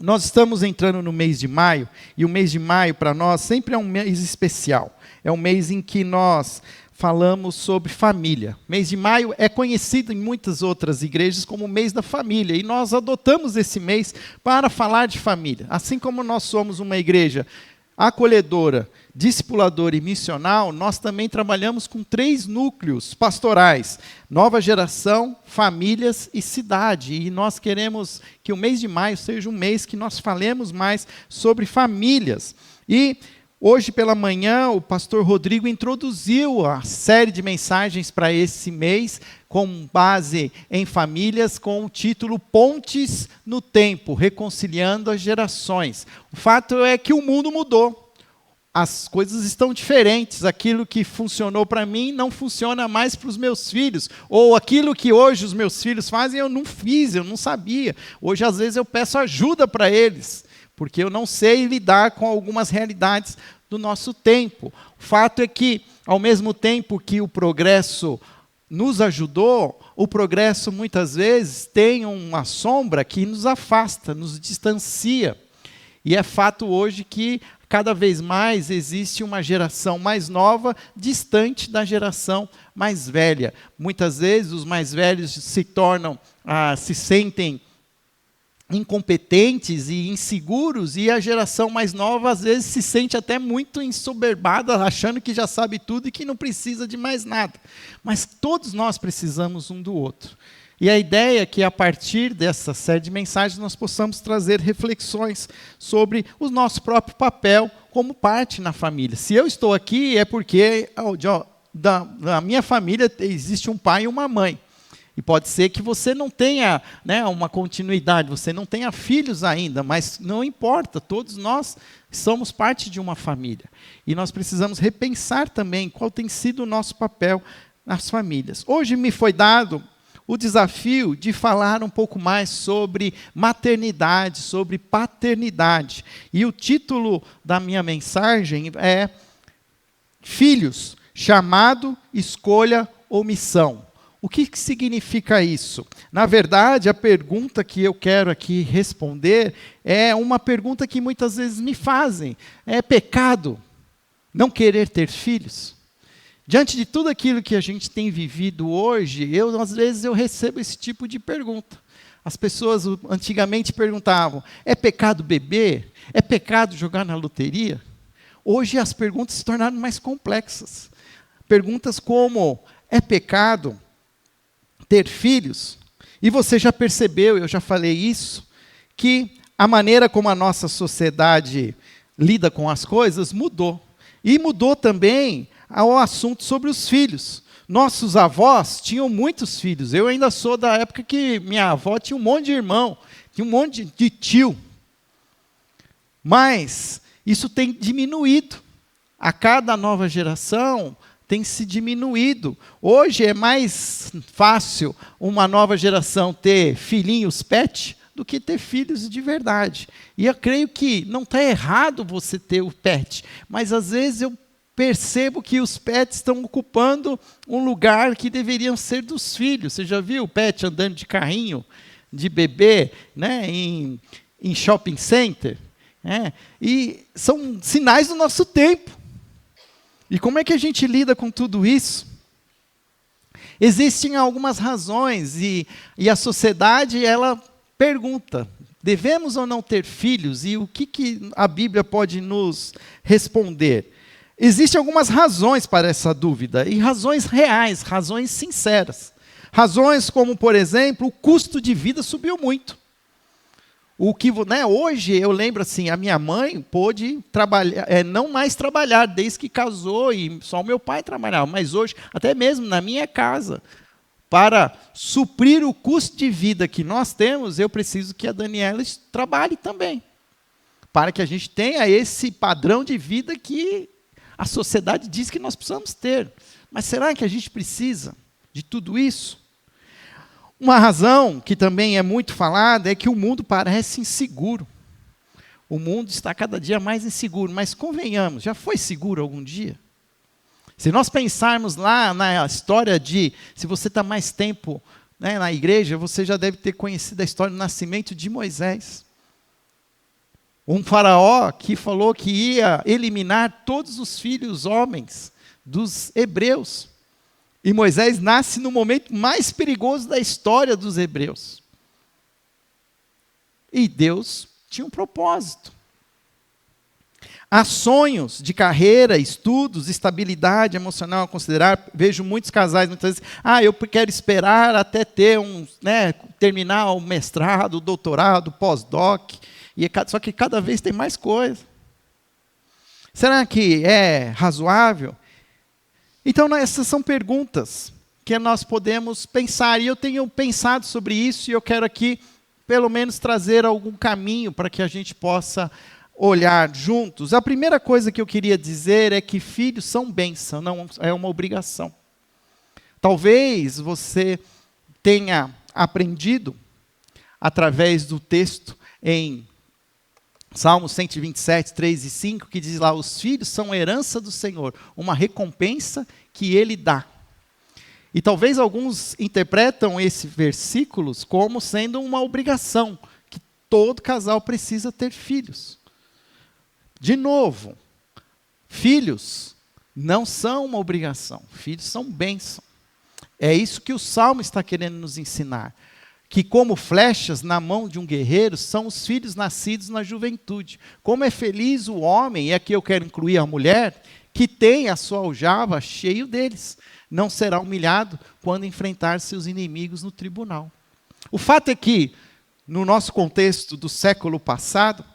Nós estamos entrando no mês de maio, e o mês de maio para nós sempre é um mês especial. É um mês em que nós falamos sobre família. O mês de maio é conhecido em muitas outras igrejas como o mês da família, e nós adotamos esse mês para falar de família. Assim como nós somos uma igreja acolhedora, discipuladora e missional, nós também trabalhamos com 3 núcleos pastorais: nova geração, famílias e cidade. E nós queremos que o mês de maio seja um mês que nós falemos mais sobre famílias. E hoje pela manhã o pastor Rodrigo introduziu a série de mensagens para esse mês, com base em famílias, com o título Pontes no Tempo, reconciliando as gerações. O fato é que o mundo mudou. As coisas estão diferentes. Aquilo que funcionou para mim não funciona mais para os meus filhos. Ou aquilo que hoje os meus filhos fazem, eu não fiz, eu não sabia. Hoje, às vezes, eu peço ajuda para eles, porque eu não sei lidar com algumas realidades do nosso tempo. O fato é que, ao mesmo tempo que o progresso nos ajudou, o progresso muitas vezes tem uma sombra que nos afasta, nos distancia. E é fato hoje que cada vez mais existe uma geração mais nova, distante da geração mais velha. Muitas vezes os mais velhos se sentem incompetentes e inseguros, e a geração mais nova às vezes se sente até muito ensoberbada, achando que já sabe tudo e que não precisa de mais nada. Mas todos nós precisamos um do outro. E a ideia é que, a partir dessa série de mensagens, nós possamos trazer reflexões sobre o nosso próprio papel como parte na família. Se eu estou aqui, é porque da minha família existe um pai e uma mãe. E pode ser que você não tenha, uma continuidade, você não tenha filhos ainda, mas não importa, todos nós somos parte de uma família. E nós precisamos repensar também qual tem sido o nosso papel nas famílias. Hoje me foi dado o desafio de falar um pouco mais sobre maternidade, sobre paternidade. E o título da minha mensagem é Filhos, chamado, escolha ou missão. O que significa isso? Na verdade, a pergunta que eu quero aqui responder é uma pergunta que muitas vezes me fazem. É pecado não querer ter filhos? Diante de tudo aquilo que a gente tem vivido hoje, às vezes eu recebo esse tipo de pergunta. As pessoas antigamente perguntavam: é pecado beber? É pecado jogar na loteria? Hoje as perguntas se tornaram mais complexas. Perguntas como: é pecado ter filhos? E você já percebeu, eu já falei isso, que a maneira como a nossa sociedade lida com as coisas mudou. E mudou também ao assunto sobre os filhos. Nossos avós tinham muitos filhos. Eu ainda sou da época que minha avó tinha um monte de irmão, tinha um monte de tio. Mas isso tem diminuído. A cada nova geração tem se diminuído. Hoje é mais fácil uma nova geração ter filhinhos pet do que ter filhos de verdade. E eu creio que não está errado você ter o pet, mas às vezes eu percebo que os pets estão ocupando um lugar que deveriam ser dos filhos. Você já viu o pet andando de carrinho, de bebê, em shopping center? E são sinais do nosso tempo. E como é que a gente lida com tudo isso? Existem algumas razões, e a sociedade, ela pergunta: devemos ou não ter filhos? E o que a Bíblia pode nos responder? Existem algumas razões para essa dúvida, e razões reais, razões sinceras. Razões como, por exemplo, o custo de vida subiu muito. Hoje, eu lembro assim, a minha mãe pôde trabalhar, não mais trabalhar desde que casou, e só o meu pai trabalhava. Mas hoje, até mesmo na minha casa, para suprir o custo de vida que nós temos, eu preciso que a Daniela trabalhe também, para que a gente tenha esse padrão de vida que a sociedade diz que nós precisamos ter. Mas será que a gente precisa de tudo isso? Uma razão que também é muito falada é que o mundo parece inseguro. O mundo está cada dia mais inseguro, mas convenhamos, já foi seguro algum dia? Se nós pensarmos lá na história se você está mais tempo na igreja, você já deve ter conhecido a história do nascimento de Moisés. Um faraó que falou que ia eliminar todos os filhos homens dos hebreus. E Moisés nasce no momento mais perigoso da história dos hebreus. E Deus tinha um propósito. Há sonhos de carreira, estudos, estabilidade emocional a considerar. Vejo muitos casais muitas vezes, eu quero esperar até ter terminar o mestrado, o doutorado, o pós-doc. Só que cada vez tem mais coisa. Será que é razoável? Então, essas são perguntas que nós podemos pensar. E eu tenho pensado sobre isso e eu quero aqui, pelo menos, trazer algum caminho para que a gente possa olhar juntos. A primeira coisa que eu queria dizer é que filhos são bênção, não é uma obrigação. Talvez você tenha aprendido, através do texto em Salmos 127, 3 e 5, que diz lá, os filhos são herança do Senhor, uma recompensa que Ele dá. E talvez alguns interpretam esses versículos como sendo uma obrigação, que todo casal precisa ter filhos. De novo, filhos não são uma obrigação, filhos são bênção. É isso que o Salmo está querendo nos ensinar. Que como flechas na mão de um guerreiro são os filhos nascidos na juventude. Como é feliz o homem, e aqui eu quero incluir a mulher, que tem a sua aljava cheio deles. Não será humilhado quando enfrentar seus inimigos no tribunal. O fato é que, no nosso contexto do século passado,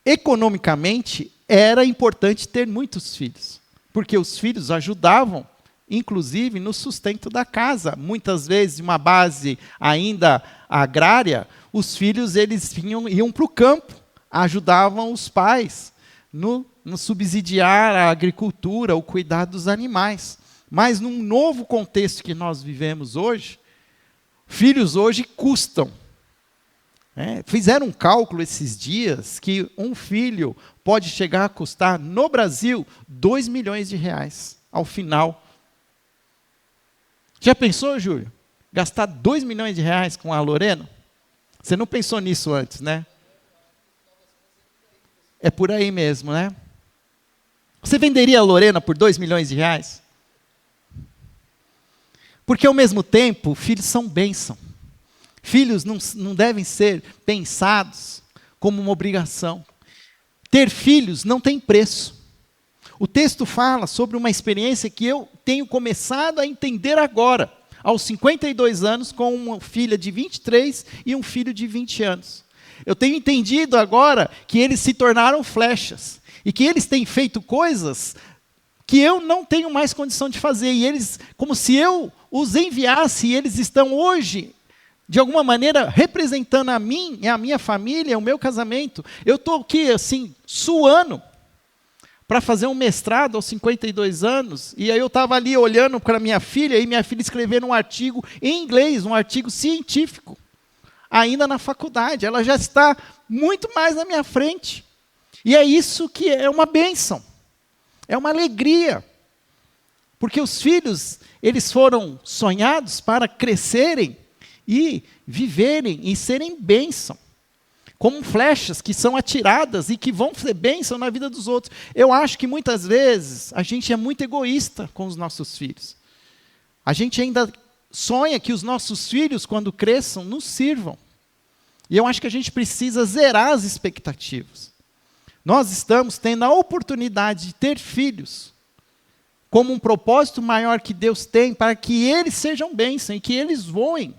economicamente era importante ter muitos filhos. Porque os filhos ajudavam, inclusive no sustento da casa. Muitas vezes, de uma base ainda agrária, os filhos eles iam para o campo, ajudavam os pais no subsidiar a agricultura, o cuidar dos animais. Mas num novo contexto que nós vivemos hoje, filhos hoje custam. Fizeram um cálculo esses dias que um filho pode chegar a custar, no Brasil, 2 milhões de reais ao final. Já pensou, Júlio? Gastar 2 milhões de reais com a Lorena? Você não pensou nisso antes, né? É por aí mesmo, né? Você venderia a Lorena por 2 milhões de reais? Porque, ao mesmo tempo, filhos são bênção. Filhos não devem ser pensados como uma obrigação. Ter filhos não tem preço. O texto fala sobre uma experiência que eu tenho começado a entender agora, aos 52 anos, com uma filha de 23 e um filho de 20 anos. Eu tenho entendido agora que eles se tornaram flechas, e que eles têm feito coisas que eu não tenho mais condição de fazer, e eles, como se eu os enviasse, e eles estão hoje, de alguma maneira, representando a mim, a minha família, o meu casamento. Eu estou aqui, assim, suando, para fazer um mestrado aos 52 anos, e aí eu estava ali olhando para minha filha, e minha filha escrevendo um artigo em inglês, um artigo científico, ainda na faculdade. Ela já está muito mais na minha frente. E é isso que é uma bênção, é uma alegria, porque os filhos, eles foram sonhados para crescerem e viverem e serem bênção, como flechas que são atiradas e que vão ser bênção na vida dos outros. Eu acho que muitas vezes a gente é muito egoísta com os nossos filhos. A gente ainda sonha que os nossos filhos, quando cresçam, nos sirvam. E eu acho que a gente precisa zerar as expectativas. Nós estamos tendo a oportunidade de ter filhos como um propósito maior que Deus tem para que eles sejam bênção e que eles voem.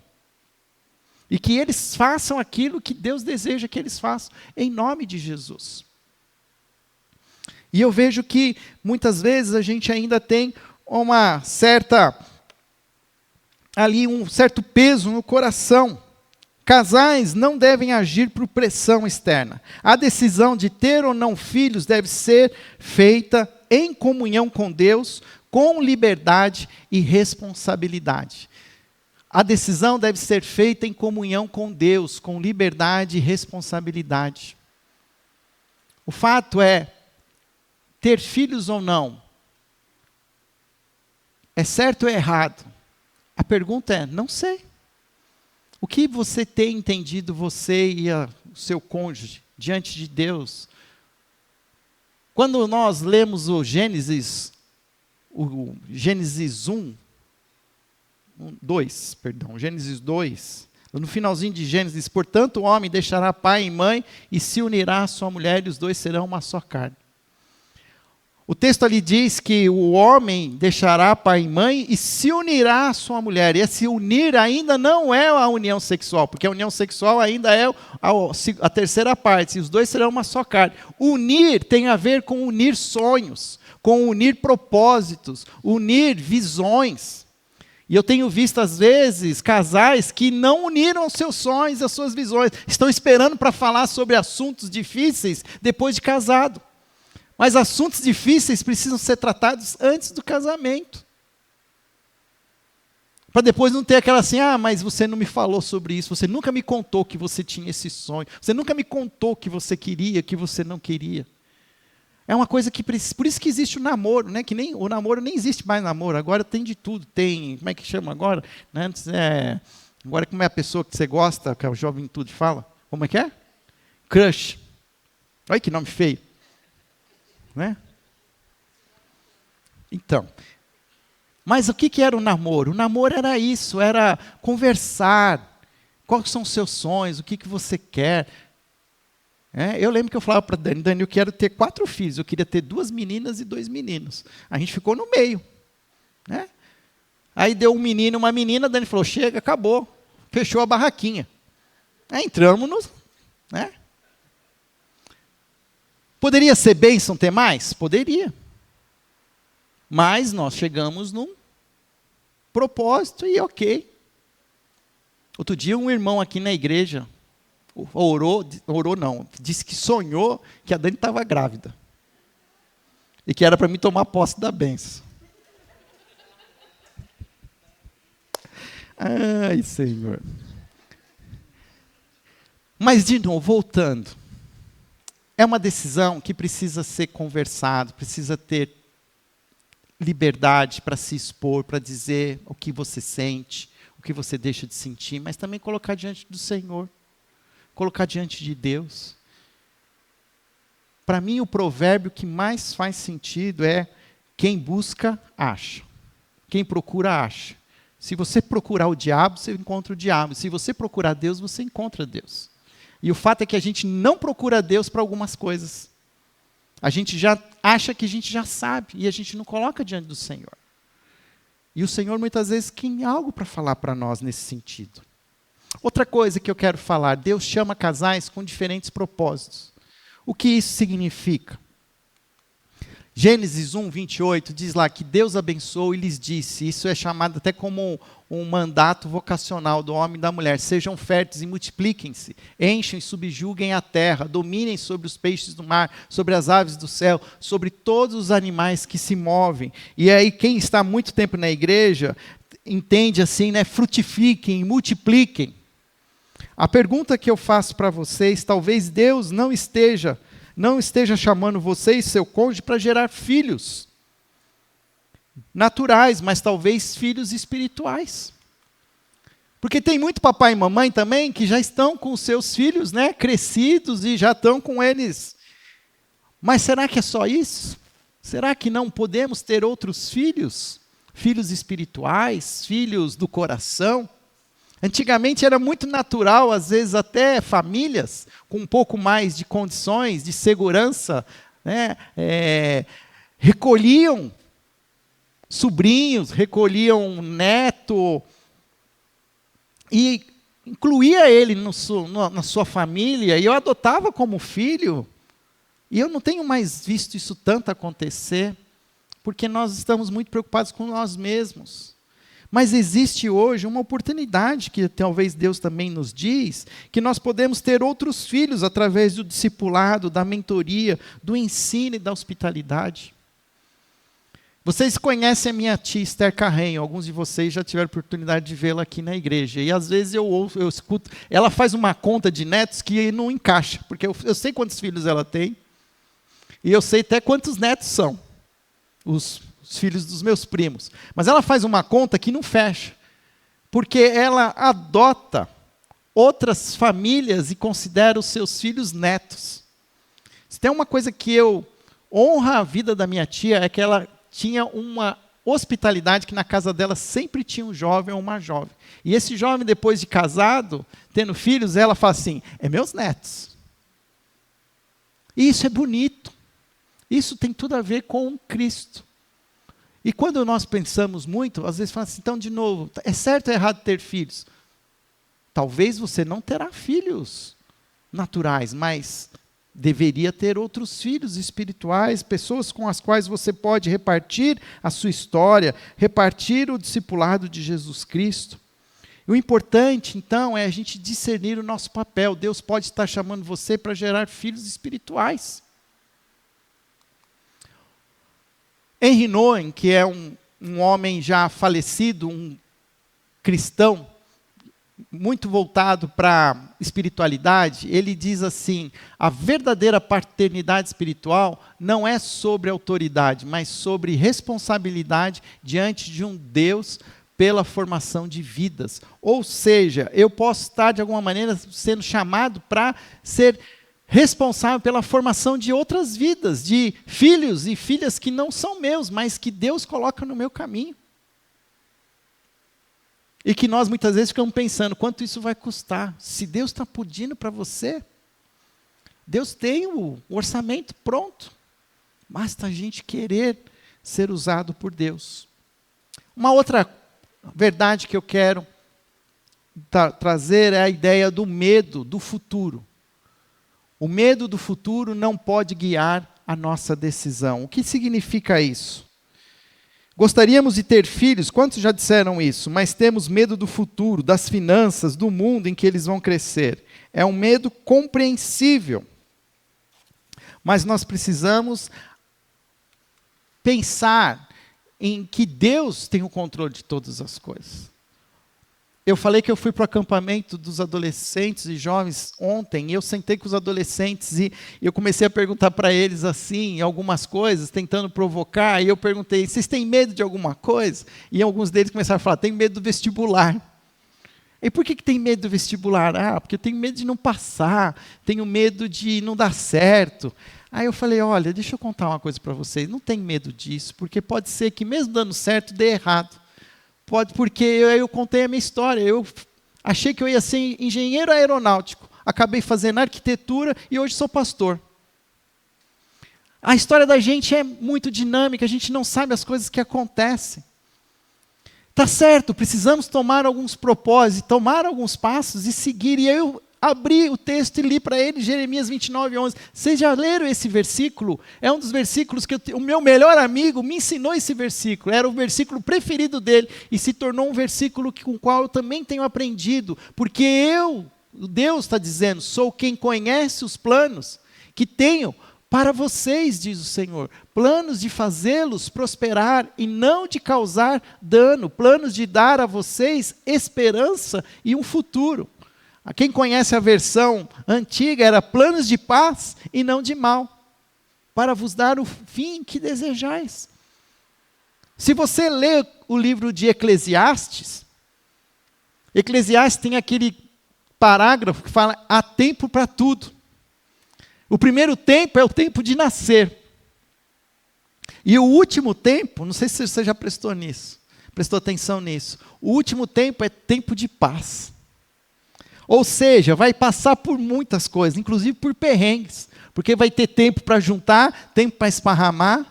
E que eles façam aquilo que Deus deseja que eles façam, em nome de Jesus. E eu vejo que, muitas vezes, a gente ainda tem um certo peso no coração. Casais não devem agir por pressão externa. A decisão de ter ou não filhos deve ser feita em comunhão com Deus, com liberdade e responsabilidade. A decisão deve ser feita em comunhão com Deus, com liberdade e responsabilidade. O fato é, ter filhos ou não, é certo ou é errado? A pergunta é, não sei. O que você tem entendido, você e o seu cônjuge, diante de Deus. Quando nós lemos o Gênesis 2, no finalzinho de Gênesis, portanto o homem deixará pai e mãe e se unirá à sua mulher e os dois serão uma só carne. O texto ali diz que o homem deixará pai e mãe e se unirá à sua mulher. E esse unir ainda não é a união sexual, porque a união sexual ainda é a terceira parte, e os dois serão uma só carne. Unir tem a ver com unir sonhos, com unir propósitos, unir visões. E eu tenho visto, às vezes, casais que não uniram os seus sonhos, as suas visões, estão esperando para falar sobre assuntos difíceis depois de casado. Mas assuntos difíceis precisam ser tratados antes do casamento. Para depois não ter aquela assim, mas você não me falou sobre isso, você nunca me contou que você tinha esse sonho, você nunca me contou que você queria, que você não queria. É uma coisa que precisa, por isso que existe o namoro, né? Que nem o namoro nem existe mais namoro, agora tem de tudo, tem, como é que chama agora? Né? Agora como é a pessoa que você gosta, que a juventude fala? Como é que é? Crush. Olha que nome feio. Né? Então, mas o que era o namoro? O namoro era isso, era conversar. Quais são os seus sonhos? O que você quer? Eu lembro que eu falava para Dani, eu quero ter 4 filhos. Eu queria ter 2 meninas e 2 meninos. A gente ficou no meio. Né? Aí deu um menino e uma menina, Dani falou, chega, acabou. Fechou a barraquinha. Aí entramos no... Né? Poderia ser bênção ter mais? Poderia. Mas nós chegamos num propósito e ok. Outro dia um irmão aqui na igreja orou não, disse que sonhou que a Dani estava grávida. E que era para mim tomar posse da bênção. Ai, Senhor. Mas de novo, voltando. É uma decisão que precisa ser conversado, precisa ter liberdade para se expor, para dizer o que você sente, o que você deixa de sentir, mas também colocar diante do Senhor, colocar diante de Deus. Para mim, o provérbio que mais faz sentido é: quem busca, acha. Quem procura, acha. Se você procurar o diabo, você encontra o diabo. Se você procurar Deus, você encontra Deus. E o fato é que a gente não procura Deus para algumas coisas. A gente já acha que a gente já sabe, e a gente não coloca diante do Senhor. E o Senhor muitas vezes tem algo para falar para nós nesse sentido. Outra coisa que eu quero falar, Deus chama casais com diferentes propósitos. O que isso significa? Gênesis 1, 28 diz lá que Deus abençoou e lhes disse, isso é chamado até como um mandato vocacional do homem e da mulher: sejam férteis e multipliquem-se, enchem e subjuguem a terra, dominem sobre os peixes do mar, sobre as aves do céu, sobre todos os animais que se movem. E aí quem está há muito tempo na igreja entende assim, né? Frutifiquem, multipliquem. A pergunta que eu faço para vocês, talvez Deus não esteja chamando você e seu cônjuge para gerar filhos naturais, mas talvez filhos espirituais. Porque tem muito papai e mamãe também que já estão com os seus filhos, né, crescidos e já estão com eles. Mas será que é só isso? Será que não podemos ter outros filhos? Filhos espirituais, filhos do coração? Antigamente era muito natural, às vezes até famílias com um pouco mais de condições, de segurança, né, recolhiam sobrinhos, recolhiam neto, e incluía ele na sua família, e eu adotava como filho, e eu não tenho mais visto isso tanto acontecer, porque nós estamos muito preocupados com nós mesmos. Mas existe hoje uma oportunidade que talvez Deus também nos diz, que nós podemos ter outros filhos através do discipulado, da mentoria, do ensino e da hospitalidade. Vocês conhecem a minha tia Esther Carrenho, alguns de vocês já tiveram a oportunidade de vê-la aqui na igreja. E às vezes eu escuto, ela faz uma conta de netos que não encaixa, porque eu sei quantos filhos ela tem, e eu sei até quantos netos são, os filhos dos meus primos. Mas ela faz uma conta que não fecha, porque ela adota outras famílias e considera os seus filhos netos. Se tem uma coisa que eu honra a vida da minha tia, é que ela tinha uma hospitalidade que na casa dela sempre tinha um jovem ou uma jovem. E esse jovem, depois de casado, tendo filhos, ela fala assim, é meus netos. E isso é bonito. Isso tem tudo a ver com Cristo. E quando nós pensamos muito, às vezes falamos assim, então de novo, é certo ou errado ter filhos? Talvez você não terá filhos naturais, mas deveria ter outros filhos espirituais, pessoas com as quais você pode repartir a sua história, repartir o discipulado de Jesus Cristo. E o importante, então, é a gente discernir o nosso papel. Deus pode estar chamando você para gerar filhos espirituais. Henry Nouwen, que é um homem já falecido, um cristão, muito voltado para a espiritualidade, ele diz assim, a verdadeira paternidade espiritual não é sobre autoridade, mas sobre responsabilidade diante de um Deus pela formação de vidas. Ou seja, eu posso estar de alguma maneira sendo chamado para ser responsável pela formação de outras vidas, de filhos e filhas que não são meus, mas que Deus coloca no meu caminho. E que nós muitas vezes ficamos pensando, quanto isso vai custar? Se Deus está pedindo para você, Deus tem o orçamento pronto. Basta a gente querer ser usado por Deus. Uma outra verdade que eu quero trazer é a ideia do medo do futuro. O medo do futuro não pode guiar a nossa decisão. O que significa isso? Gostaríamos de ter filhos, quantos já disseram isso? Mas temos medo do futuro, das finanças, do mundo em que eles vão crescer. É um medo compreensível. Mas nós precisamos pensar em que Deus tem o controle de todas as coisas. Eu falei que eu fui para o acampamento dos adolescentes e jovens ontem, e eu sentei com os adolescentes e eu comecei a perguntar para eles assim, algumas coisas, tentando provocar, e eu perguntei, vocês têm medo de alguma coisa? E alguns deles começaram a falar, tenho medo do vestibular. E por que tem medo do vestibular? Ah, porque eu tenho medo de não passar, tenho medo de não dar certo. Aí eu falei, olha, deixa eu contar uma coisa para vocês, não tem medo disso, porque pode ser que mesmo dando certo, dê errado. Pode, porque eu contei a minha história, eu achei que eu ia ser engenheiro aeronáutico, acabei fazendo arquitetura e hoje sou pastor. A história da gente é muito dinâmica, a gente não sabe as coisas que acontecem. Tá certo, precisamos tomar alguns propósitos, tomar alguns passos e seguir. E eu abri o texto e li para ele Jeremias 29:11. Vocês já leram esse versículo? É um dos versículos que o meu melhor amigo me ensinou esse versículo. Era o versículo preferido dele e se tornou um versículo com o qual eu também tenho aprendido. Porque Deus está dizendo, sou quem conhece os planos que tenho para vocês, diz o Senhor. Planos de fazê-los prosperar e não de causar dano. Planos de dar a vocês esperança e um futuro. Quem conhece a versão antiga era planos de paz e não de mal, para vos dar o fim que desejais. Se você lê o livro de Eclesiastes, Eclesiastes tem aquele parágrafo que fala, há tempo para tudo. O primeiro tempo é o tempo de nascer. E o último tempo, não sei se você já prestou atenção nisso, o último tempo é tempo de paz. Ou seja, vai passar por muitas coisas, inclusive por perrengues, porque vai ter tempo para juntar, tempo para esparramar,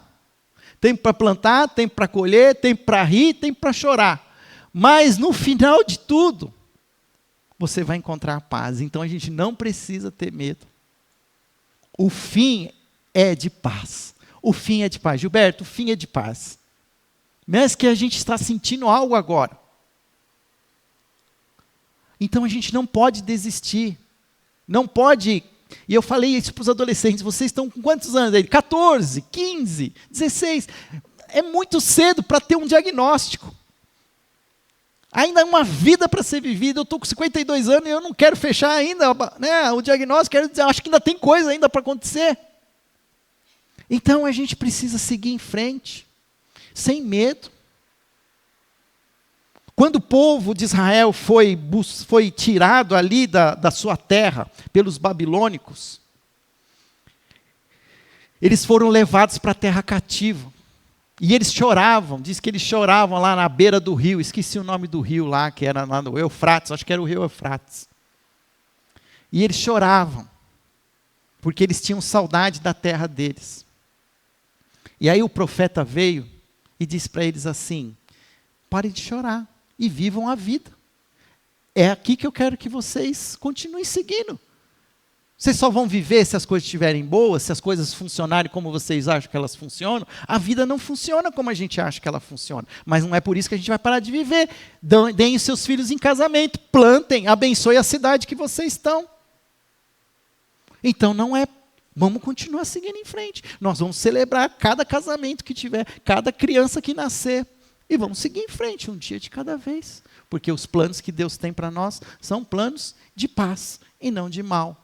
tempo para plantar, tempo para colher, tempo para rir, tempo para chorar. Mas no final de tudo, você vai encontrar a paz. Então a gente não precisa ter medo. O fim é de paz. O fim é de paz. Gilberto, o fim é de paz. Mesmo que a gente está sentindo algo agora. Então a gente não pode desistir. Não pode. E eu falei isso para os adolescentes. Vocês estão com quantos anos aí? 14, 15, 16. É muito cedo para ter um diagnóstico. Ainda é uma vida para ser vivida. Eu estou com 52 anos e eu não quero fechar ainda, né, o diagnóstico. Quero dizer, acho que ainda tem coisa ainda para acontecer. Então a gente precisa seguir em frente, sem medo. Quando o povo de Israel foi tirado ali da sua terra pelos babilônicos, eles foram levados para a terra cativa. E eles choravam, diz que eles choravam lá na beira do rio, esqueci o nome do rio lá, que era lá no Eufrates, acho que era o rio Eufrates. E eles choravam, porque eles tinham saudade da terra deles. E aí o profeta veio e disse para eles assim: parem de chorar e vivam a vida. É aqui que eu quero que vocês continuem seguindo. Vocês só vão viver se as coisas estiverem boas, se as coisas funcionarem como vocês acham que elas funcionam. A vida não funciona como a gente acha que ela funciona. Mas não é por isso que a gente vai parar de viver. Deem os seus filhos em casamento, plantem, abençoe a cidade que vocês estão. Então não é, vamos continuar seguindo em frente. Nós vamos celebrar cada casamento que tiver, cada criança que nascer. E vamos seguir em frente, um dia de cada vez. Porque os planos que Deus tem para nós são planos de paz e não de mal.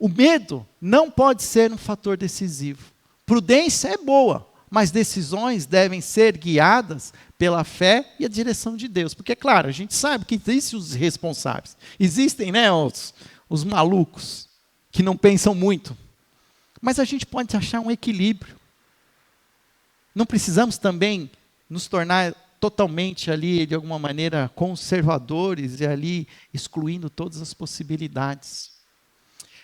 O medo não pode ser um fator decisivo. Prudência é boa, mas decisões devem ser guiadas pela fé e a direção de Deus. Porque, claro, a gente sabe que existem os responsáveis. Existem, né, os malucos, que não pensam muito. Mas a gente pode achar um equilíbrio. Não precisamos também nos tornar totalmente ali, de alguma maneira, conservadores e ali excluindo todas as possibilidades.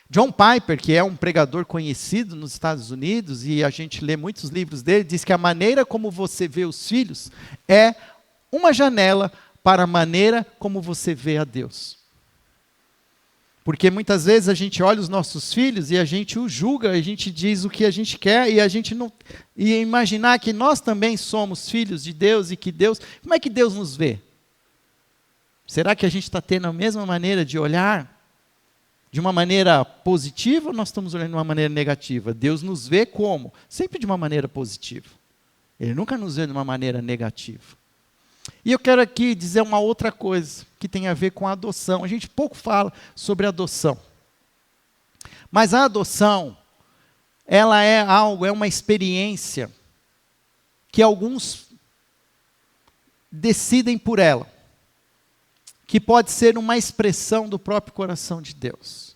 John Piper, que é um pregador conhecido nos Estados Unidos, e a gente lê muitos livros dele, diz que a maneira como você vê os filhos é uma janela para a maneira como você vê a Deus. Porque muitas vezes a gente olha os nossos filhos e a gente os julga, a gente diz o que a gente quer e a gente não... E imaginar que nós também somos filhos de Deus e que Deus... Como é que Deus nos vê? Será que a gente está tendo a mesma maneira de olhar? De uma maneira positiva ou nós estamos olhando de uma maneira negativa? Deus nos vê como? Sempre de uma maneira positiva. Ele nunca nos vê de uma maneira negativa. E eu quero aqui dizer uma outra coisa que tem a ver com a adoção. A gente pouco fala sobre adoção. Mas a adoção, ela é algo, é uma experiência que alguns decidem por ela, que pode ser uma expressão do próprio coração de Deus.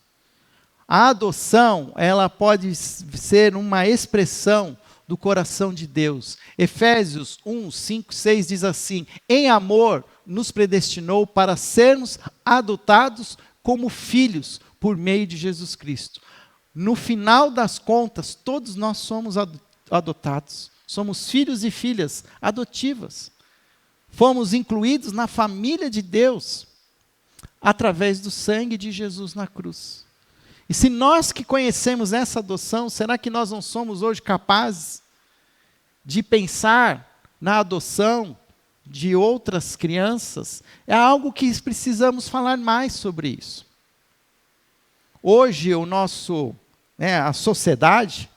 A adoção, ela pode ser uma expressão do coração de Deus. Efésios 1, 5, 6 diz assim: em amor nos predestinou para sermos adotados como filhos por meio de Jesus Cristo. No final das contas, todos nós somos adotados. Somos filhos e filhas adotivas. Fomos incluídos na família de Deus através do sangue de Jesus na cruz. E se nós que conhecemos essa adoção, será que nós não somos hoje capazes de pensar na adoção de outras crianças? É algo que precisamos falar mais sobre isso. Hoje a sociedade,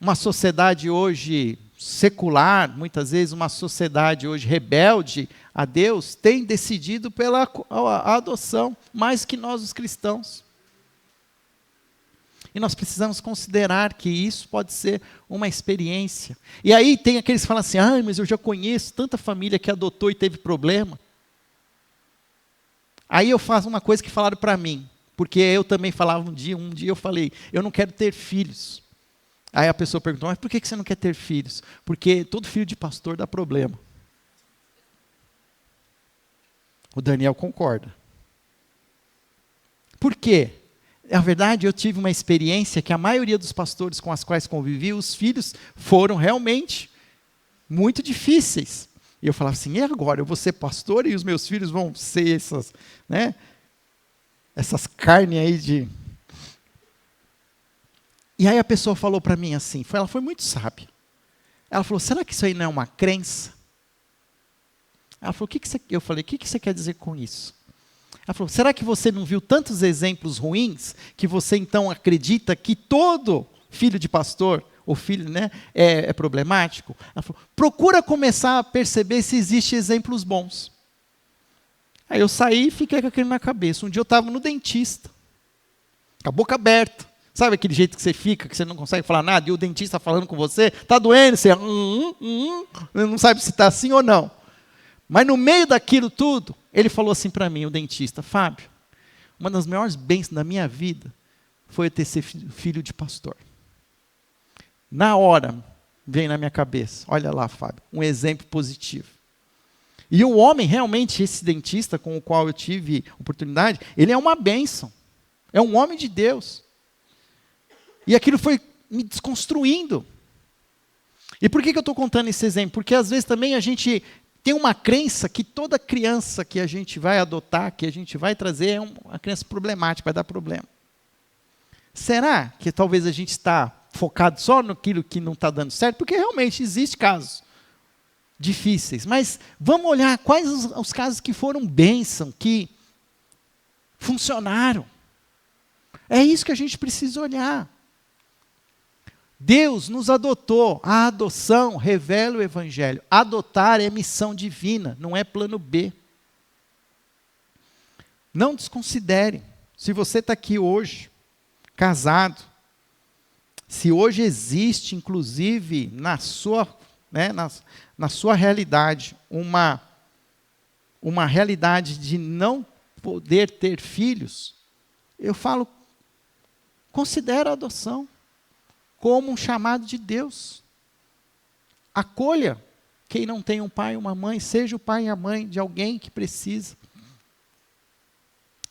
uma sociedade hoje secular, muitas vezes uma sociedade hoje rebelde a Deus, tem decidido pela a adoção, mais que nós os cristãos. E nós precisamos considerar que isso pode ser uma experiência. E aí tem aqueles que falam assim: mas eu já conheço tanta família que adotou e teve problema. Aí eu faço uma coisa que falaram para mim, porque eu também falava um dia eu falei: eu não quero ter filhos. Aí a pessoa perguntou: mas por que você não quer ter filhos? Porque todo filho de pastor dá problema. O Daniel concorda. Por quê? Na verdade, eu tive uma experiência que a maioria dos pastores com os quais convivi, os filhos foram realmente muito difíceis. E eu falava assim: e agora? Eu vou ser pastor e os meus filhos vão ser essas carnes aí de... E aí a pessoa falou para mim assim, ela foi muito sábia. Ela falou: será que isso aí não é uma crença? Ela falou: eu falei: o que você quer dizer com isso? Ela falou: será que você não viu tantos exemplos ruins, que você então acredita que todo filho de pastor, ou filho, é problemático? Ela falou: procura começar a perceber se existem exemplos bons. Aí eu saí e fiquei com aquilo na cabeça. Um dia eu estava no dentista, com a boca aberta. Sabe aquele jeito que você fica, que você não consegue falar nada, e o dentista falando com você, está doendo, você não sabe se está assim ou não. Mas no meio daquilo tudo, ele falou assim para mim, o dentista: Fábio, uma das maiores bênçãos da minha vida foi eu ter sido filho de pastor. Na hora, veio na minha cabeça, olha lá, Fábio, um exemplo positivo. E o homem, realmente, esse dentista com o qual eu tive oportunidade, ele é uma bênção. É um homem de Deus. E aquilo foi me desconstruindo. E por que eu estou contando esse exemplo? Porque às vezes também a gente tem uma crença que toda criança que a gente vai adotar, que a gente vai trazer, é uma criança problemática, vai dar problema. Será que talvez a gente está focado só naquilo que não está dando certo? Porque realmente existe casos difíceis. Mas vamos olhar quais os casos que foram bênção, que funcionaram. É isso que a gente precisa olhar. Deus nos adotou. A adoção revela o Evangelho. Adotar é missão divina, não é plano B. Não desconsidere. Se você está aqui hoje, casado, se hoje existe, inclusive, na sua realidade, uma realidade de não poder ter filhos, eu falo, considera a adoção como um chamado de Deus. Acolha quem não tem um pai e uma mãe, seja o pai e a mãe de alguém que precisa.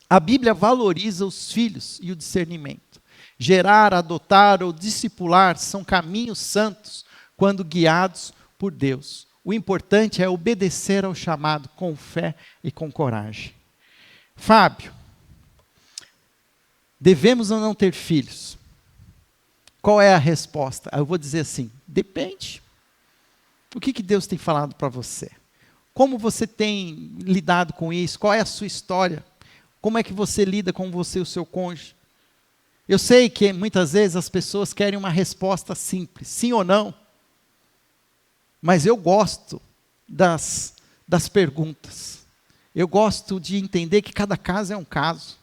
A Bíblia valoriza os filhos e o discernimento. Gerar, adotar ou discipular são caminhos santos quando guiados por Deus. O importante é obedecer ao chamado com fé e com coragem. Fábio, devemos ou não ter filhos? Qual é a resposta? Eu vou dizer assim, depende. O que Deus tem falado para você? Como você tem lidado com isso? Qual é a sua história? Como é que você lida com você e o seu cônjuge? Eu sei que muitas vezes as pessoas querem uma resposta simples, sim ou não. Mas eu gosto das perguntas. Eu gosto de entender que cada caso é um caso.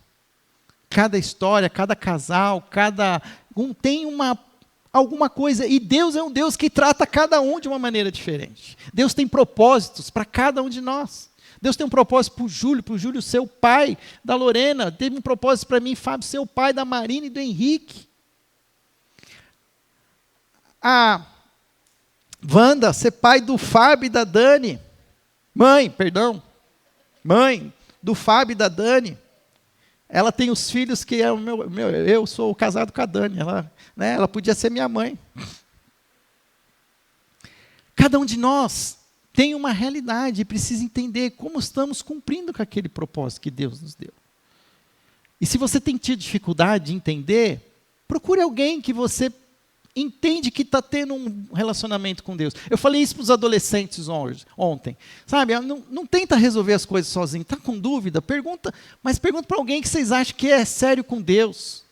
Cada história, cada casal, cada um tem alguma coisa. E Deus é um Deus que trata cada um de uma maneira diferente. Deus tem propósitos para cada um de nós. Deus tem um propósito para o Júlio ser o pai da Lorena. Teve um propósito para mim, Fábio, ser o pai da Marina e do Henrique. A Wanda ser pai do Fábio e da Dani. Mãe do Fábio e da Dani. Ela tem os filhos que é o eu sou casado com a Dani. Ela podia ser minha mãe. Cada um de nós tem uma realidade e precisa entender como estamos cumprindo com aquele propósito que Deus nos deu. E se você tem tido dificuldade de entender, procure alguém que você entende que está tendo um relacionamento com Deus. Eu falei isso para os adolescentes ontem. Sabe, não tenta resolver as coisas sozinho. Está com dúvida? Pergunta para alguém que vocês acham que é sério com Deus.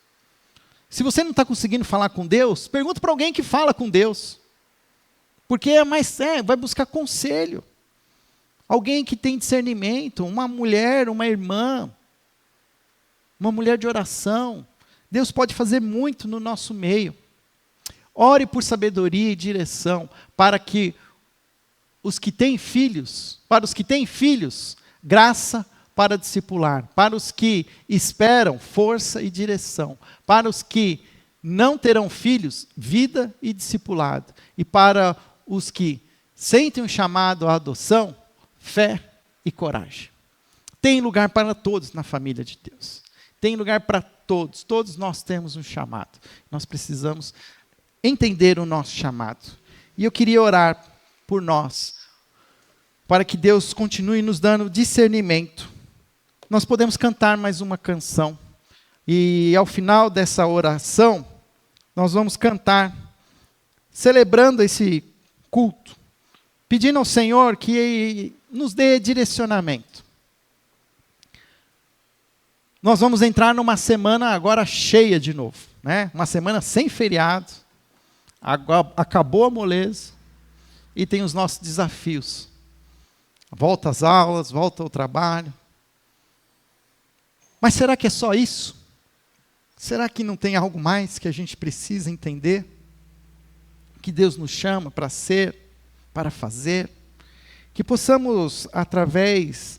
Se você não está conseguindo falar com Deus, pergunta para alguém que fala com Deus. Porque é mais sério, vai buscar conselho. Alguém que tem discernimento, uma mulher, uma irmã, uma mulher de oração. Deus pode fazer muito no nosso meio. Ore por sabedoria e direção para que os que têm filhos, graça para discipular, para os que esperam, força e direção, para os que não terão filhos, vida e discipulado, e para os que sentem um chamado à adoção, fé e coragem. Tem lugar para todos na família de Deus. Tem lugar para todos. Todos nós temos um chamado. Nós precisamos entender o nosso chamado. E eu queria orar por nós, para que Deus continue nos dando discernimento. Nós podemos cantar mais uma canção. E ao final dessa oração, nós vamos cantar, celebrando esse culto, pedindo ao Senhor que nos dê direcionamento. Nós vamos entrar numa semana agora cheia de novo, né? Uma semana sem feriado, acabou a moleza e tem os nossos desafios. Volta às aulas, volta ao trabalho. Mas será que é só isso? Será que não tem algo mais que a gente precisa entender? Que Deus nos chama para ser, para fazer, Que possamos, através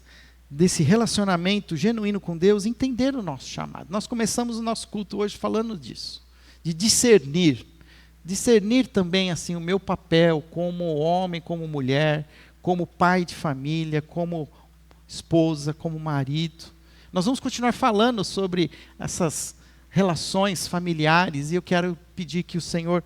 desse relacionamento genuíno com Deus, entender o nosso chamado. Nós começamos o nosso culto hoje falando disso, de discernir. Discernir também assim o meu papel como homem, como mulher, como pai de família, como esposa, como marido. Nós vamos continuar falando sobre essas relações familiares e eu quero pedir que o Senhor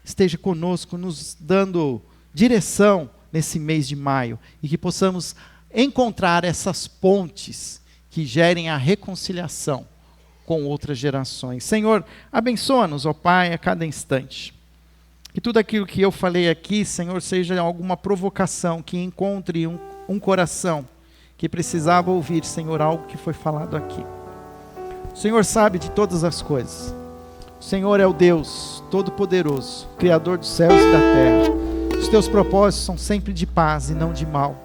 esteja conosco, nos dando direção nesse mês de maio e que possamos encontrar essas pontes que gerem a reconciliação com outras gerações. Senhor, abençoa-nos, ó Pai, a cada instante. Que tudo aquilo que eu falei aqui, Senhor, seja alguma provocação, que encontre um coração que precisava ouvir, Senhor, algo que foi falado aqui. O Senhor sabe de todas as coisas. O Senhor é o Deus Todo-Poderoso, Criador dos céus e da terra. Os teus propósitos são sempre de paz e não de mal.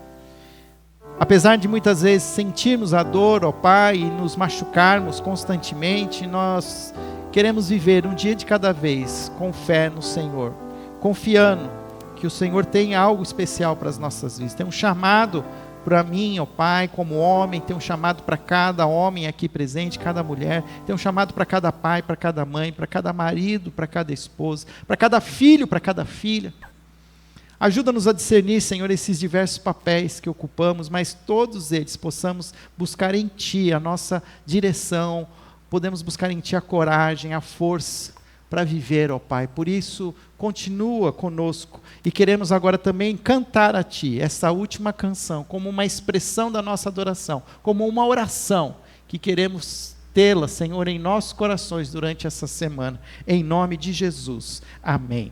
Apesar de muitas vezes sentirmos a dor, ó Pai, e nos machucarmos constantemente, nós queremos viver um dia de cada vez com fé no Senhor, confiando que o Senhor tem algo especial para as nossas vidas. Tem um chamado para mim, ó Pai, como homem, tem um chamado para cada homem aqui presente, cada mulher, tem um chamado para cada pai, para cada mãe, para cada marido, para cada esposa, para cada filho, para cada filha. Ajuda-nos a discernir, Senhor, esses diversos papéis que ocupamos, mas todos eles possamos buscar em Ti a nossa direção, podemos buscar em Ti a coragem, a força para viver, ó Pai. Por isso, continua conosco e queremos agora também cantar a Ti essa última canção, como uma expressão da nossa adoração, como uma oração que queremos tê-la, Senhor, em nossos corações durante essa semana. Em nome de Jesus. Amém.